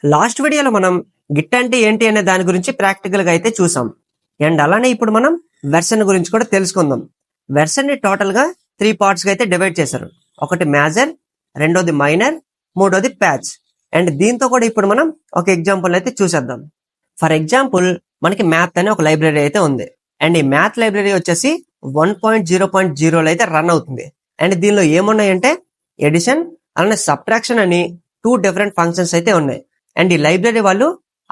Last వీడియోలో మనం Git అంటే ఏంటి అనే దాని గురించి ప్రాక్టికల్ గా అయితే చూసాం. అండ్ అలానే ఇప్పుడు మనం వెర్షన్ గురించి కూడా తెలుసుకుందాం. వెర్షన్ ని టోటల్ గా 3 పార్ట్స్ గా అయితే డివైడ్ చేశారు. ఒకటి మేజర్, రెండోది మైనర్, మూడోది ప్యాచ్. అండ్ దీంతో కూడా ఇప్పుడు మనం ఒక ఎగ్జాంపుల్ అయితే చూసేద్దాం. ఫర్ ఎగ్జాంపుల్ మనకి మ్యాథ్ అనే ఒక లైబ్రరీ అయితే ఉంది. అండ్ ఈ మ్యాథ్ లైబ్రరీ వచ్చేసి 1.0.0 అయితే రన్ అవుతుంది. అండ్ దీనిలో ఏమున్నాయంటే ఎడిషన్ అలానే సబ్ట్రాక్షన్ అని 2 డిఫరెంట్ ఫంక్షన్స్ అయితే ఉన్నాయి. అండ్ ఈ లైబ్రరీ వాళ్ళు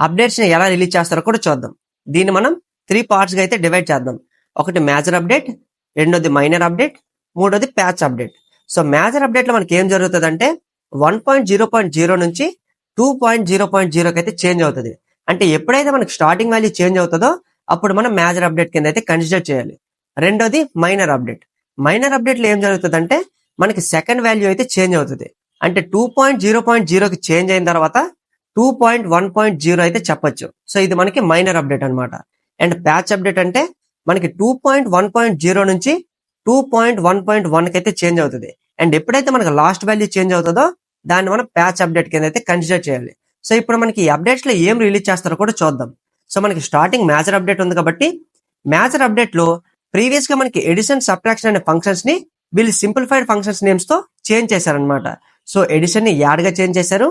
అప్డేట్స్ ని ఎలా రిలీజ్ చేస్తారో కూడా చూద్దాం. దీన్ని మనం 3 పార్ట్స్ గా అయితే డివైడ్ చేద్దాం. ఒకటి మేజర్ అప్డేట్, రెండోది మైనర్ అప్డేట్, మూడోది patch update. So major update లో మనకి ఏం జరుగుతుంది అంటే 1.0.0 నుంచి 2.0.0 అయితే చేంజ్ అవుతుంది. అంటే ఎప్పుడైతే మనకి స్టార్టింగ్ వాల్యూ చేంజ్ అవుతుందో అప్పుడు మనం మేజర్ అప్డేట్ కింద అయితే కన్సిడర్ చేయాలి. రెండోది మైనర్ అప్డేట్. మైనర్ అప్డేట్ లో ఏం జరుగుతుంది అంటే మనకి సెకండ్ వాల్యూ అయితే చేంజ్ అవుతుంది. అంటే 2.0.0కి చేంజ్ అయిన తర్వాత 2.1.0 అయితే చెప్పొచ్చు. సో ఇది మనకి మైనర్ అప్డేట్ అన్నమాట. అండ్ ప్యాచ్ అప్డేట్ అంటే మనకి 2.1.0 నుంచి 2.1.1 కి అయితే చేంజ్ అవుతుంది. అండ్ ఎప్పుడైతే మనకి లాస్ట్ వాల్యూ చేంజ్ అవుతుందో దాన్ని మనం ప్యాచ్ అప్డేట్ కింద అయితే కన్సిడర్ చేయాలి. సో ఇప్పుడు మనకి ఈ అప్డేట్స్ లో ఏం రిలీజ్ చేస్తారో కూడా చూద్దాం. సో మనకి స్టార్టింగ్ మేజర్ అప్డేట్ ఉంది కాబట్టి మేజర్ అప్డేట్ లో ప్రీవియస్ గా మనకి ఎడిషన్ సబ్ట్రాక్షన్ అనే ఫంక్షన్స్ ని వీళ్ళు సింప్లిఫైడ్ ఫంక్షన్స్ నేమ్స్ తో చేంజ్ చేశారనమాట. సో ఎడిషన్ ని యాడ్ గా చేంజ్ చేశారు,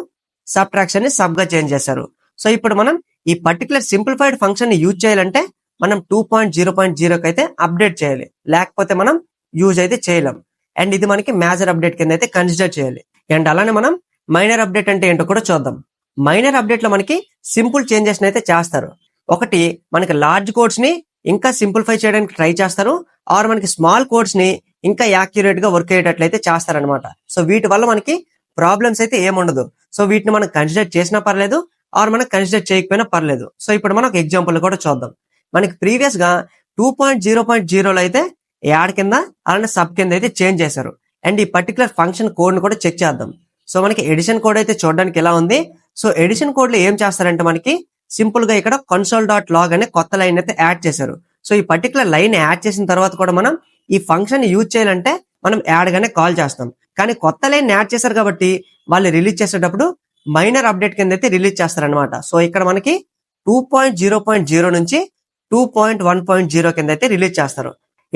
సబ్ట్రాక్షన్ ని సబ్ గా చేంజ్ చేశారు. సో ఇప్పుడు మనం ఈ పర్టికులర్ సింప్లిఫైడ్ ఫంక్షన్ ని యూజ్ చేయాలంటే మనం 2.0.0 అయితే అప్డేట్ చేయాలి, లేకపోతే మనం యూజ్ అయితే చేయలేం. అండ్ ఇది మనకి మేజర్ అప్డేట్ కింద అయితే కన్సిడర్ చేయాలి. అండ్ అలానే మనం మైనర్ అప్డేట్ అంటే ఏంటో కూడా చూద్దాం. మైనర్ అప్డేట్ లో మనకి సింపుల్ చేంజెస్ అయితే చేస్తారు. ఒకటి మనకి లార్జ్ కోడ్స్ ని ఇంకా సింప్లిఫై చేయడానికి ట్రై చేస్తారు, ఆర్ మనకి స్మాల్ కోడ్స్ ని ఇంకా యాక్యురేట్ గా వర్క్ అయ్యేటట్లయితే చేస్తారనమాట. సో వీటి వల్ల మనకి ప్రాబ్లమ్స్ అయితే ఏముండదు. సో వీటిని మనం కన్సిడర్ చేసినా పర్లేదు, ఆర్ మనం కన్సిడర్ చేయకపోయినా పర్లేదు. సో ఇప్పుడు మనం ఒక ఎగ్జాంపుల్ కూడా చూద్దాం. మనకి ప్రీవియస్ గా 2.0.0లో అయితే యాడ్ కింద అలానే సబ్ కింద అయితే చేంజ్ చేశారు. అండ్ ఈ పర్టికులర్ ఫంక్షన్ కోడ్ ని కూడా చెక్ చేద్దాం. సో మనకి ఎడిషన్ కోడ్ అయితే చూడడానికి ఎలా ఉంది. సో ఎడిషన్ కోడ్ లో ఏం చేస్తారంటే మనకి సింపుల్ గా ఇక్కడ console.log అనే కొత్త లైన్ అయితే యాడ్ చేశారు. సో ఈ పర్టికులర్ లైన్ యాడ్ చేసిన తర్వాత కూడా మనం ఈ ఫంక్షన్ యూజ్ చేయాలంటే మనం యాడ్ గానే కాల్ చేస్తాం. కానీ కొత్త లైన్ యాడ్ చేశారు కాబట్టి వాళ్ళు రిలీజ్ చేసేటప్పుడు మైనర్ అప్డేట్ కింద అయితే రిలీజ్ చేస్తారనమాట. సో ఇక్కడ మనకి 2.0.0 నుంచి 2.1.0 కింద అయితే రిలీజ్ చేస్తారు.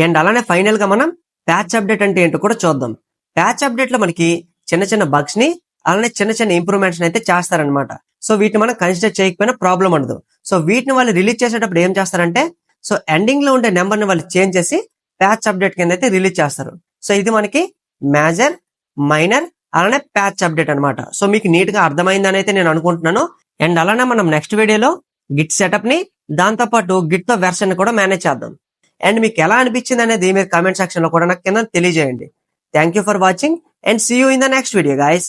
అండ్ అలానే ఫైనల్ గా మనం ప్యాచ్ అప్డేట్ అంటే ఏంటో కూడా చూద్దాం. ప్యాచ్ అప్డేట్ లో మనకి చిన్న చిన్న బగ్స్ ని అలానే చిన్న చిన్న ఇంప్రూవ్మెంట్స్ అయితే చేస్తారనమాట. సో వీటిని మనం కన్సిడర్ చేయకపోయినా ప్రాబ్లం ఉండదు. సో వీటిని వాళ్ళు రిలీజ్ చేసేటప్పుడు ఏం చేస్తారంటే సో ఎండింగ్ లో ఉండే నెంబర్ ని వాళ్ళు చేంజ్ చేసి ప్యాచ్ అప్డేట్ కింద అయితే రిలీజ్ చేస్తారు. సో ఇది మనకి మేజర్, మైనర్ అలానే ప్యాచ్ అప్డేట్ అనమాట. సో మీకు నీట్ గా అర్థమైందని అయితే నేను అనుకుంటున్నాను. అండ్ అలానే మనం నెక్స్ట్ వీడియోలో గిట్ సెటప్ ని దాంతో పాటు గిట్ తో వెర్షన్ కూడా మేనేజ్ చేద్దాం. అండ్ మీకు ఎలా అనిపించింది అనేది మీరు కామెంట్ సెక్షన్ లో కూడా నాకు కింద తెలియజేయండి. Thank you for watching and see you in the next video guys.